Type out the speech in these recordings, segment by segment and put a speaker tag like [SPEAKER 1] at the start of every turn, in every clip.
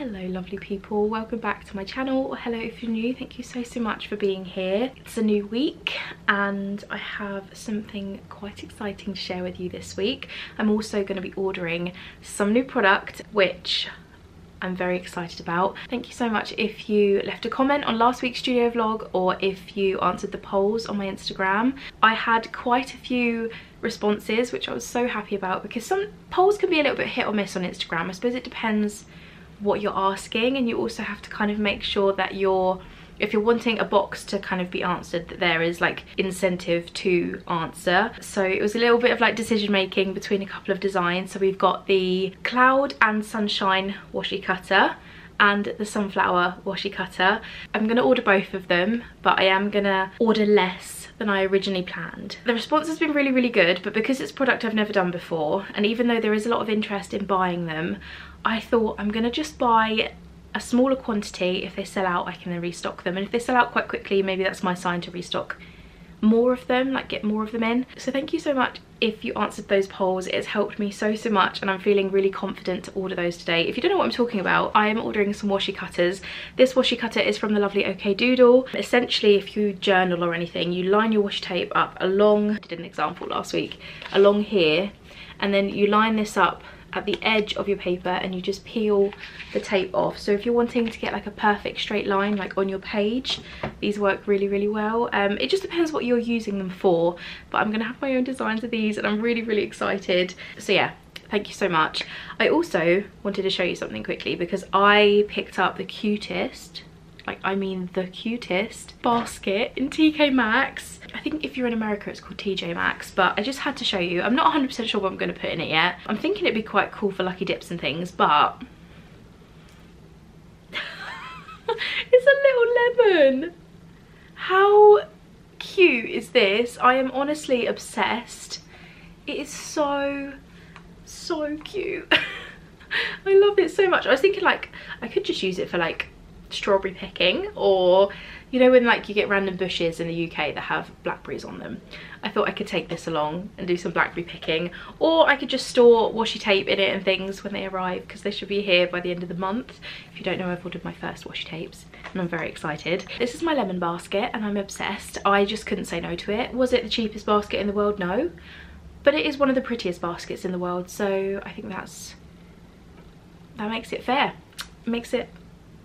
[SPEAKER 1] Hello lovely people, welcome back to my channel, or hello if you're new. Thank you so much for being here. It's a new week and I have something quite exciting to share with you this week. I'm also going to be ordering some new product which I'm very excited about. Thank you so much if you left a comment on last week's studio vlog or if you answered the polls on my Instagram. I had quite a few responses which I was so happy about, because some polls can be a little bit hit or miss on Instagram. I suppose it depends what you're asking, and you also have to kind of make sure that if you're wanting a box to kind of be answered, that there is like incentive to answer. So it was a little bit of like decision making between a couple of designs. So we've got the cloud and sunshine washi cutter and the sunflower washi cutter. I'm gonna order both of them, but I am gonna order less than I originally planned. The response has been really good, but because it's a product I've never done before, and even though there is a lot of interest in buying them, I thought I'm gonna just buy a smaller quantity. If they sell out, I can then restock them, and if they sell out quite quickly, maybe that's my sign to restock more of them, like get more of them in. So thank you so much if you answered those polls. It's helped me so much, and I'm feeling really confident to order those today. If you don't know what I'm talking about, I am ordering some washi cutters. This washi cutter is from the lovely OK Doodle. Essentially, if you journal or anything, you line your washi tape up along, I did an example last week, along here, and then you line this up at the edge of your paper and you just peel the tape off. So if you're wanting to get like a perfect straight line like on your page, these work really well. It just depends what you're using them for, but I'm gonna have my own designs of these and I'm really excited. So yeah, thank you so much. I also wanted to show you something quickly, because I picked up the cutest, like I mean the cutest basket in TK Maxx. I think if you're in America it's called TJ Maxx, but I just had to show you. I'm not 100% sure what I'm going to put in it yet. I'm thinking it'd be quite cool for lucky dips and things, but it's a little lemon. How cute is this? I am honestly obsessed. It is so cute. I love it so much. I was thinking like I could just use it for like strawberry picking, or you know when like you get random bushes in the UK that have blackberries on them. I thought I could take this along and do some blackberry picking, or I could just store washi tape in it and things when they arrive, because they should be here by the end of the month. If you don't know, I've ordered my first washi tapes and I'm very excited. This is my lemon basket and I'm obsessed. I just couldn't say no to it. Was it the cheapest basket in the world? No, but it is one of the prettiest baskets in the world, so I think that makes it fair. It makes it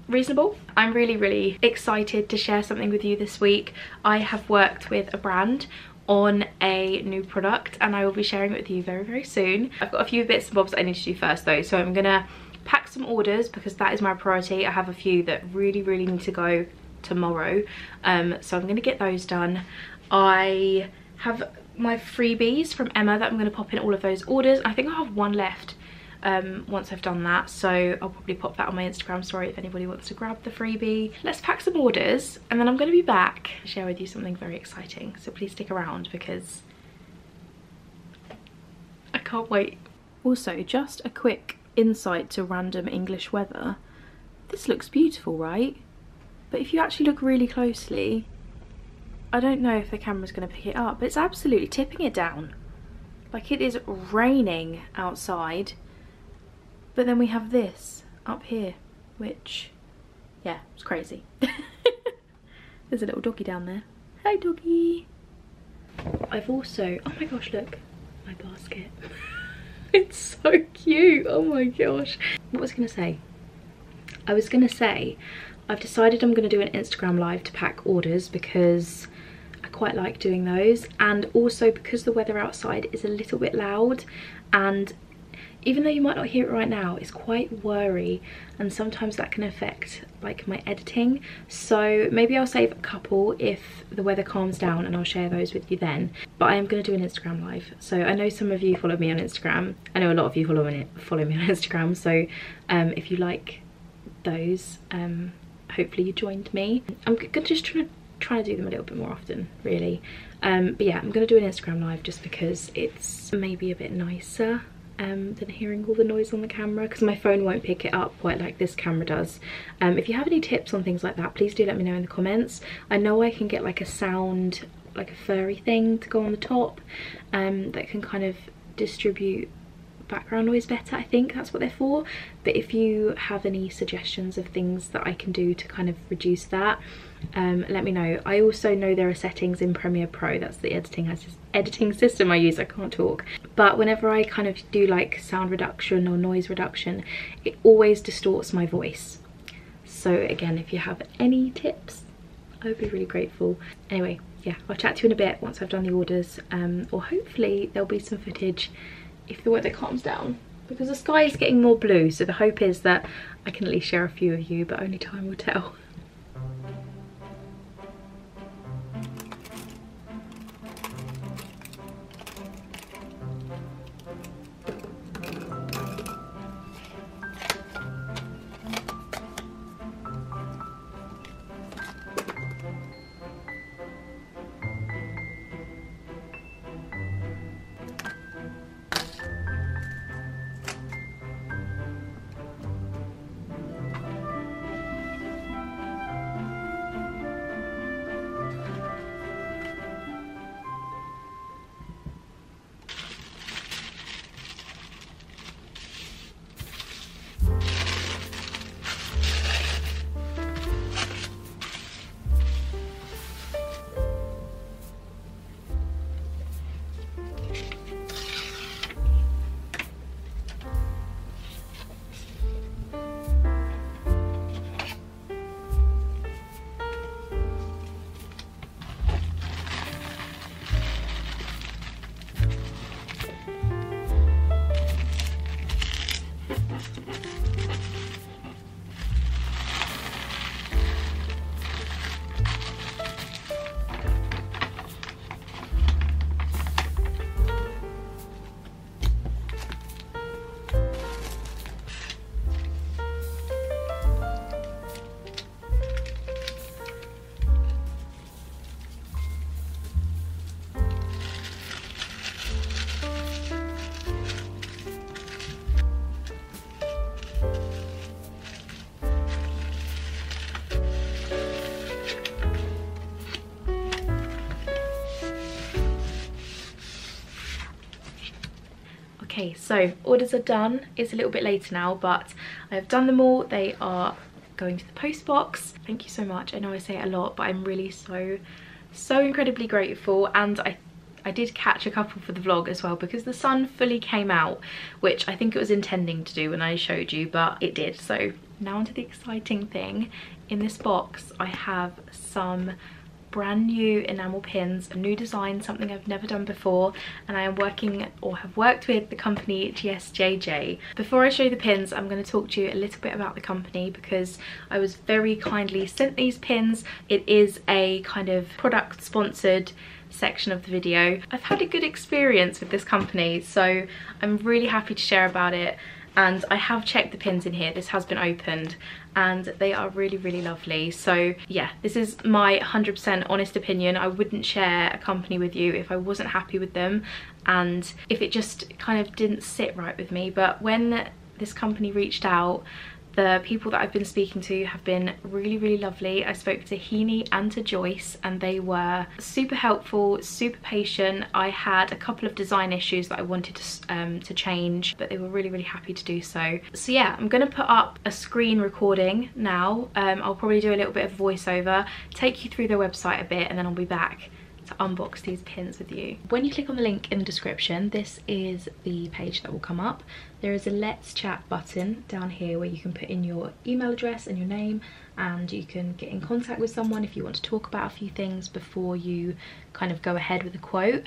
[SPEAKER 1] reasonable. I'm really excited to share something with you this week. I have worked with a brand on a new product and I will be sharing it with you very soon. I've got a few bits and bobs that I need to do first though, so I'm gonna pack some orders because that is my priority. I have a few that really need to go tomorrow, so I'm gonna get those done. I have my freebies from Emma that I'm gonna pop in all of those orders. I think I have one left once I've done that, so I'll probably pop that on my Instagram story if anybody wants to grab the freebie. Let's pack some orders and then I'm going to be back to share with you something very exciting, so please stick around because I can't wait. Also, just a quick insight to random English weather. This looks beautiful, right? But if you actually look really closely, I don't know if the camera's going to pick it up, but it's absolutely tipping it down. Like it is raining outside. But then we have this up here, which, yeah, it's crazy. There's a little doggy down there. Hey doggy. I've also, oh my gosh, look, my basket. It's so cute, oh my gosh. What was I gonna say? I was gonna say, I've decided I'm gonna do an Instagram live to pack orders because I quite like doing those, and also because the weather outside is a little bit loud, and even though you might not hear it right now, it's quite whirry and sometimes that can affect like my editing. So maybe I'll save a couple if the weather calms down and I'll share those with you then. But I am going to do an Instagram live. So I know some of you follow me on Instagram. I know a lot of you follow me on Instagram. So if you like those, hopefully you joined me. I'm gonna just try to do them a little bit more often, really. But yeah, I'm going to do an Instagram live just because it's maybe a bit nicer than hearing all the noise on the camera, because my phone won't pick it up quite like this camera does. If you have any tips on things like that, please do let me know in the comments. I know I can get like a sound, like a furry thing to go on the top that can kind of distribute background noise better. I think that's what they're for. But if you have any suggestions of things that I can do to kind of reduce that, let me know. I also know there are settings in Premiere Pro, that's the editing system I use, I can't talk, but whenever I kind of do like sound reduction or noise reduction, it always distorts my voice. So again, if you have any tips, I would be really grateful. Anyway, yeah, I'll chat to you in a bit once I've done the orders, or hopefully there'll be some footage if the weather calms down, because the sky is getting more blue, so the hope is that I can at least share a few of you, but only time will tell. Okay, so orders are done. It's a little bit later now, but I've done them all. They are going to the post box. Thank you so much. I know I say it a lot, but I'm really so incredibly grateful. And I did catch a couple for the vlog as well, because the sun fully came out, which I think it was intending to do when I showed you, but it did. So now onto the exciting thing. In this box I have some brand new enamel pins, a new design, something I've never done before, and I am working or have worked with the company GSJJ. Before I show you the pins, I'm going to talk to you a little bit about the company, because I was very kindly sent these pins. It is a kind of product sponsored section of the video. I've had a good experience with this company, so I'm really happy to share about it. And I have checked the pins in here, this has been opened, and they are really lovely. So yeah, this is my 100% honest opinion. I wouldn't share a company with you if I wasn't happy with them and if it just kind of didn't sit right with me. But when this company reached out, the people that I've been speaking to have been really lovely. I spoke to Heaney and to Joyce, and they were super helpful, super patient. I had a couple of design issues that I wanted to change, but they were really happy to do so. So yeah, I'm gonna put up a screen recording now. I'll probably do a little bit of voiceover, take you through their website a bit, and then I'll be back to unbox these pins with you. When you click on the link in the description, this is the page that will come up. There is a Let's Chat button down here where you can put in your email address and your name, and you can get in contact with someone if you want to talk about a few things before you kind of go ahead with a quote.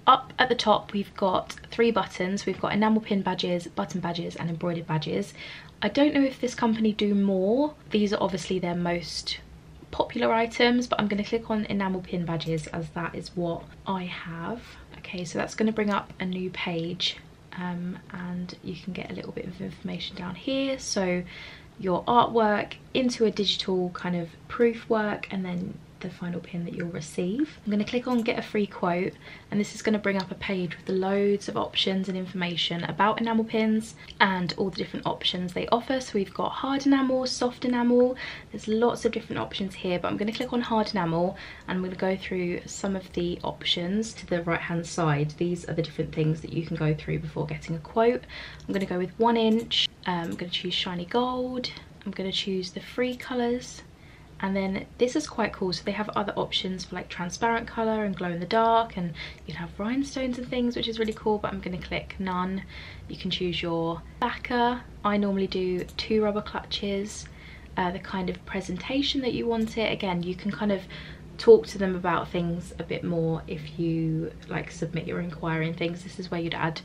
[SPEAKER 1] Up at the top we've got 3 buttons. We've got enamel pin badges, button badges and embroidered badges. I don't know if this company do more. These are obviously their most popular items, but I'm going to click on enamel pin badges as that is what I have. Okay, so that's going to bring up a new page, and you can get a little bit of information down here. So your artwork into a digital kind of proof work, and then the final pin that you'll receive. I'm going to click on get a free quote, and this is going to bring up a page with loads of options and information about enamel pins and all the different options they offer. So we've got hard enamel, soft enamel, there's lots of different options here, but I'm going to click on hard enamel and I'm going to go through some of the options to the right hand side. These are the different things that you can go through before getting a quote. I'm going to go with 1 inch, I'm going to choose shiny gold, I'm going to choose the free colours. And then this is quite cool, so they have other options for like transparent colour and glow in the dark, and you can have rhinestones and things, which is really cool, but I'm going to click none. You can choose your backer. I normally do 2 rubber clutches, the kind of presentation that you want it. Again, you can kind of talk to them about things a bit more if you like submit your inquiry and things. This is where you'd add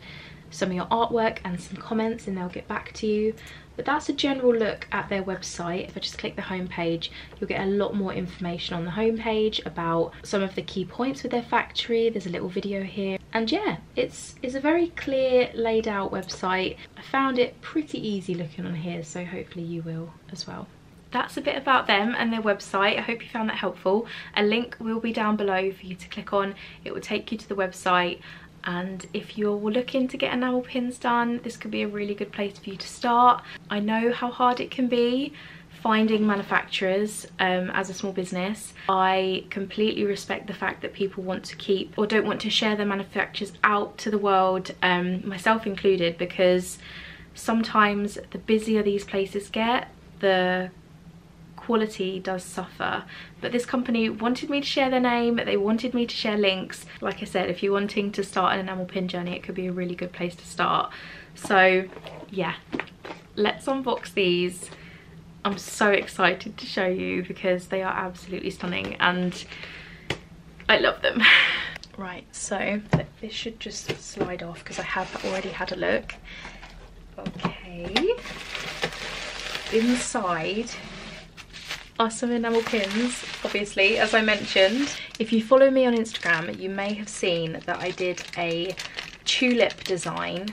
[SPEAKER 1] some of your artwork and some comments and they'll get back to you. But that's a general look at their website. If I just click the home page, you'll get a lot more information on the home page about some of the key points with their factory. There's a little video here, and yeah, it's a very clear, laid out website. I found it pretty easy looking on here, so hopefully you will as well. That's a bit about them and their website. I hope you found that helpful. A link will be down below for you to click on. It will take you to the website. And if you're looking to get enamel pins done, this could be a really good place for you to start. I know how hard it can be finding manufacturers as a small business. I completely respect the fact that people want to keep or don't want to share their manufacturers out to the world, myself included, because sometimes the busier these places get, the quality does suffer. But this company wanted me to share their name, they wanted me to share links. Like I said, if you're wanting to start an enamel pin journey, it could be a really good place to start. So yeah, let's unbox these. I'm so excited to show you because they are absolutely stunning and I love them. Right, so this should just slide off because I have already had a look. Okay, inside are some enamel pins, obviously, as I mentioned. If you follow me on Instagram, you may have seen that I did a tulip design.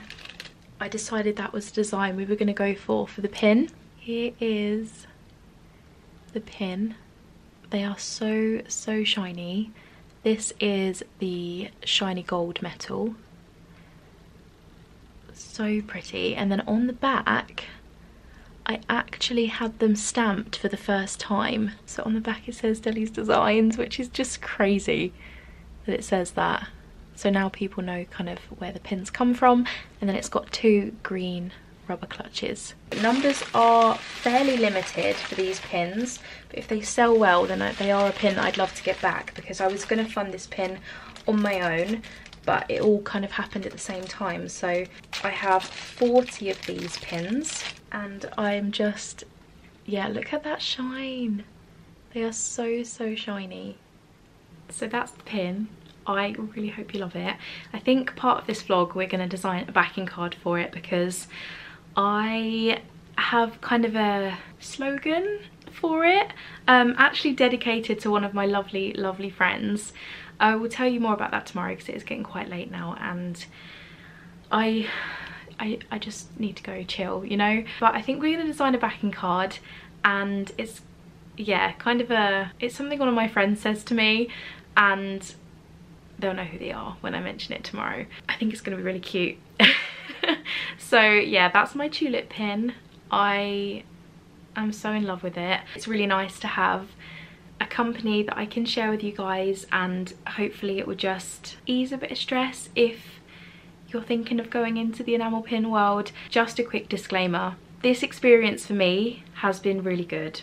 [SPEAKER 1] I decided that was the design we were going to go for the pin. Here is the pin. They are so shiny. This is the shiny gold metal. So pretty. And then on the back, I actually had them stamped for the first time. So on the back it says Deli's Designs, which is just crazy that it says that. So now people know kind of where the pins come from. And then it's got 2 green rubber clutches. Numbers are fairly limited for these pins, but if they sell well, then they are a pin that I'd love to get back, because I was going to fund this pin on my own, but it all kind of happened at the same time. So I have 40 of these pins and I'm just, yeah, look at that shine. They are so shiny. So that's the pin. I really hope you love it. I think part of this vlog we're going to design a backing card for it, because I have kind of a slogan for it, actually dedicated to one of my lovely friends. I will tell you more about that tomorrow because it is getting quite late now and I just need to go chill, you know. But I think we're going to design a backing card, and it's, yeah, kind of it's something one of my friends says to me, and they'll know who they are when I mention it tomorrow. I think it's going to be really cute. So yeah, that's my tulip pin. I am so in love with it. It's really nice to have a company that I can share with you guys, and hopefully it will just ease a bit of stress if you're thinking of going into the enamel pin world. Just a quick disclaimer, this experience for me has been really good,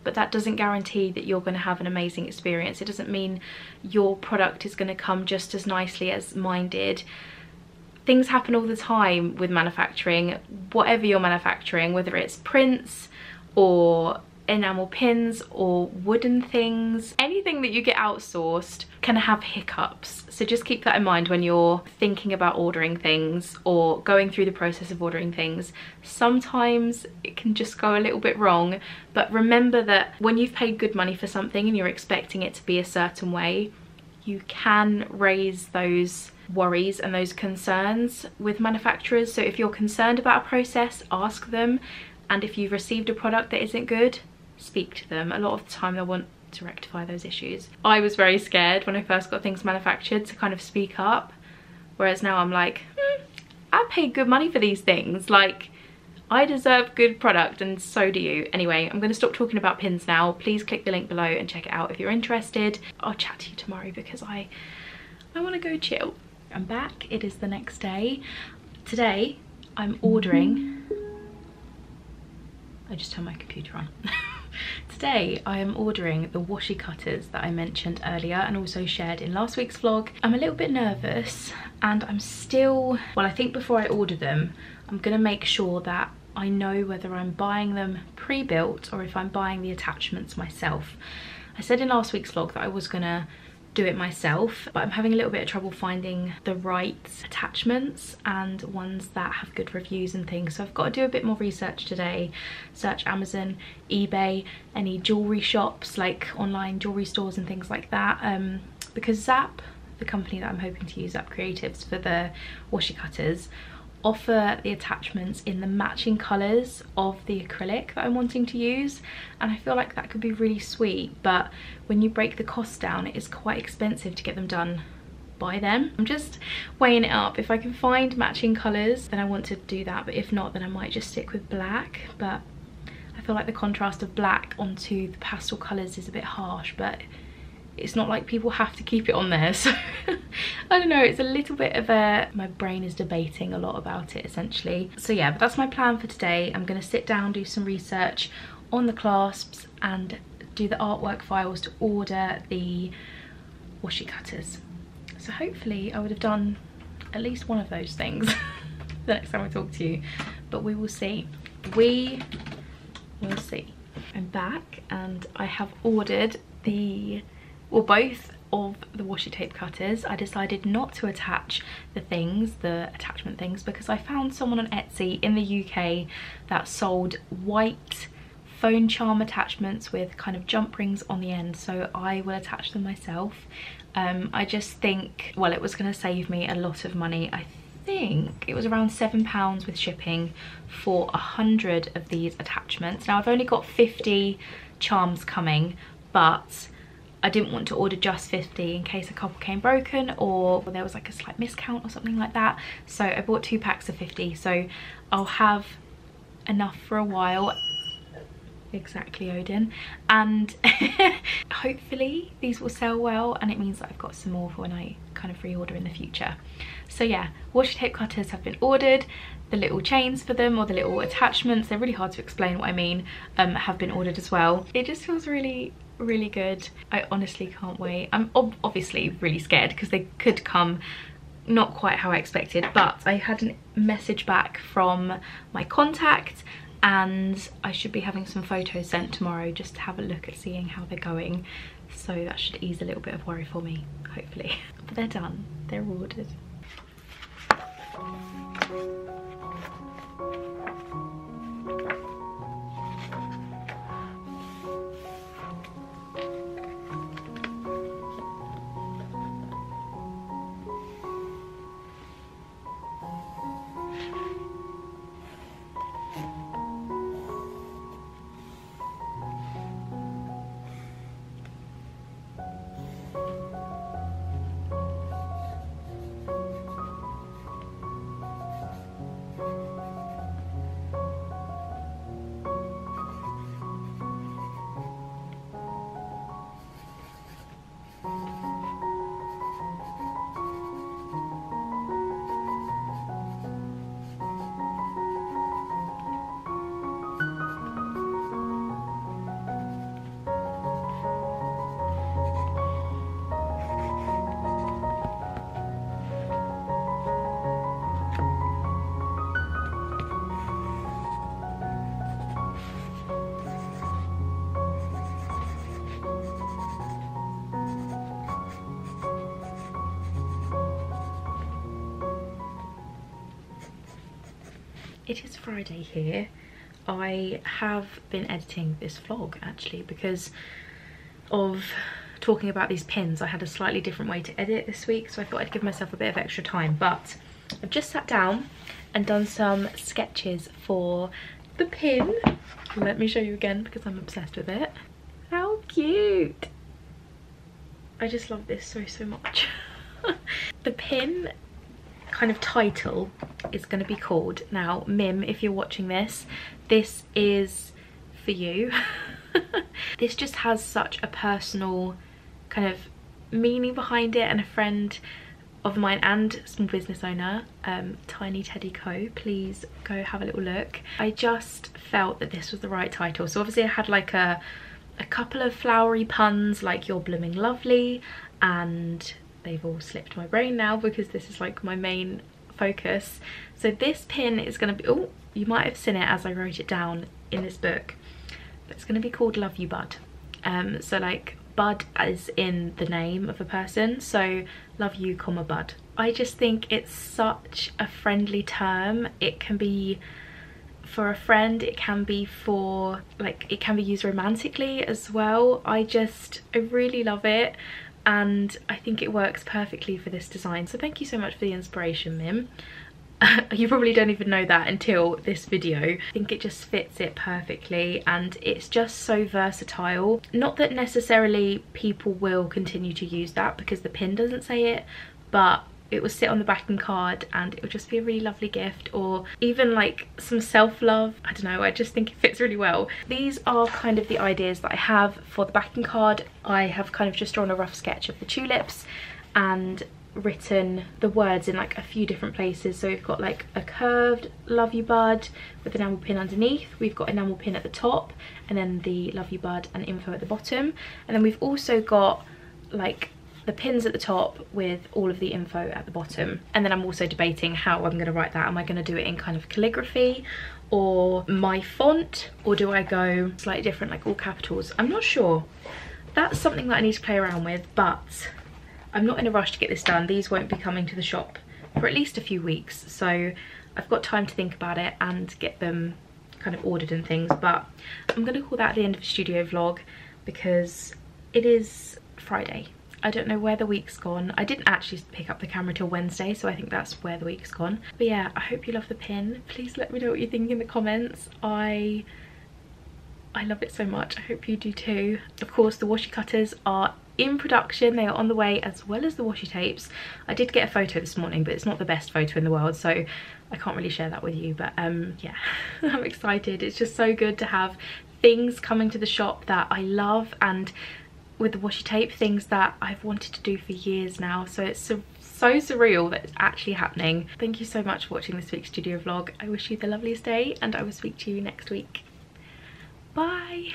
[SPEAKER 1] but that doesn't guarantee that you're going to have an amazing experience. It doesn't mean your product is going to come just as nicely as mine did. Things happen all the time with manufacturing, whatever you're manufacturing, whether it's prints or enamel pins or wooden things. Anything that you get outsourced can have hiccups. So just keep that in mind when you're thinking about ordering things or going through the process of ordering things. Sometimes it can just go a little bit wrong, but remember that when you've paid good money for something and you're expecting it to be a certain way, you can raise those worries and those concerns with manufacturers. So if you're concerned about a process, ask them, and if you've received a product that isn't good, speak to them. A lot of the time they'll want to rectify those issues. I was very scared when I first got things manufactured to kind of speak up, whereas now I'm like, I paid good money for these things, like I deserve good product and so do you. Anyway, I'm going to stop talking about pins now. Please click the link below and check it out if you're interested. I'll chat to you tomorrow because I want to go chill. I'm back, it is the next day. Today I'm ordering, I just turned my computer on. Today I am ordering the washi cutters that I mentioned earlier and also shared in last week's vlog. I'm a little bit nervous and I'm still, well, I think before I order them, I'm gonna make sure that I know whether I'm buying them pre-built or if I'm buying the attachments myself. I said in last week's vlog that I was gonna do it myself, but I'm having a little bit of trouble finding the right attachments and ones that have good reviews and things, so I've got to do a bit more research today. Search Amazon, eBay, any jewelry shops, like online jewelry stores and things like that, because Zap, the company that I'm hoping to use, Zap Creatives, for the washi cutters, offer the attachments in the matching colours of the acrylic that I'm wanting to use, and I feel like that could be really sweet, but when you break the cost down it is quite expensive to get them done by them. I'm just weighing it up. If I can find matching colours then I want to do that, but if not then I might just stick with black. But I feel like the contrast of black onto the pastel colours is a bit harsh, but it's not like people have to keep it on there, so I don't know, it's a little bit of a, my brain is debating a lot about it essentially. So yeah, but that's my plan for today. I'm going to sit down, do some research on the clasps and do the artwork files to order the washi cutters. So hopefully I would have done at least one of those things the next time I talk to you, but we will see. We will see. I'm back and I have ordered both of the washi tape cutters. I decided not to attach the attachment things, because I found someone on Etsy in the UK that sold white phone charm attachments with kind of jump rings on the end, so I will attach them myself. I just think, well, it was going to save me a lot of money. I think it was around £7 with shipping for 100 of these attachments. Now I've only got 50 charms coming, but I didn't want to order just 50 in case a couple came broken or there was like a slight miscount or something like that. So I bought 2 packs of 50, so I'll have enough for a while. Exactly, Odin. And hopefully these will sell well and it means that I've got some more for when I kind of reorder in the future. So yeah, washi tape cutters have been ordered. The little chains for them, or the little attachments, they're really hard to explain what I mean, have been ordered as well. It just feels really good. I honestly can't wait. I'm obviously really scared because they could come not quite how I expected, but I had a message back from my contact and I should be having some photos sent tomorrow just to have a look at seeing how they're going, so that should ease a little bit of worry for me, hopefully. But they're done, they're ordered. It is Friday here. I have been editing this vlog actually because of talking about these pins. I had a slightly different way to edit this week, so I thought I'd give myself a bit of extra time, but I've just sat down and done some sketches for the pin. Let me show you again because I'm obsessed with it. How cute. I just love this so much. The pin kind of title is going to be called, now Mim, if you're watching this, this is for you. This just has such a personal kind of meaning behind it, and a friend of mine and small business owner, Tiny Teddy Co, please go have a little look. I just felt that this was the right title. So obviously I had like a couple of flowery puns like you're blooming lovely, and they've all slipped my brain now because this is like my main focus. So this pin is going to be, oh, you might have seen it as I wrote it down in this book, but it's going to be called Love You Bud. So like bud as in the name of a person, so love you comma bud. I just think it's such a friendly term. It can be for a friend, it can be for like, it can be used romantically as well. I really love it, and I think it works perfectly for this design. So thank you so much for the inspiration, Mim. You probably don't even know that until this video. I think it just fits it perfectly, and it's just so versatile. Not that necessarily people will continue to use that because the pin doesn't say it, but it will sit on the backing card and it will just be a really lovely gift, or even like some self-love. I don't know, I just think it fits really well. These are kind of the ideas that I have for the backing card. I have kind of just drawn a rough sketch of the tulips and written the words in like a few different places. So we've got like a curved love you bud with enamel pin underneath, we've got enamel pin at the top, and then the love you bud and info at the bottom, and then we've also got like the pins at the top with all of the info at the bottom. And then I'm also debating how I'm going to write that. Am I going to do it in kind of calligraphy or my font, or do I go slightly different, like all capitals? I'm not sure. That's something that I need to play around with, but I'm not in a rush to get this done. These won't be coming to the shop for at least a few weeks, so I've got time to think about it and get them kind of ordered and things. But I'm going to call that the end of the studio vlog because it is Friday. I don't know where the week's gone. I didn't actually pick up the camera till Wednesday, so I think that's where the week's gone. But yeah, I hope you love the pin. Please let me know what you think in the comments. I love it so much. I hope you do too. Of course, the washi cutters are in production. They are on the way, as well as the washi tapes. I did get a photo this morning, but it's not the best photo in the world, so I can't really share that with you. But yeah, I'm excited. It's just so good to have things coming to the shop that I love, and with the washi tape, things that I've wanted to do for years now. So it's so surreal that it's actually happening. Thank you so much for watching this week's studio vlog. I wish you the loveliest day, and I will speak to you next week. Bye.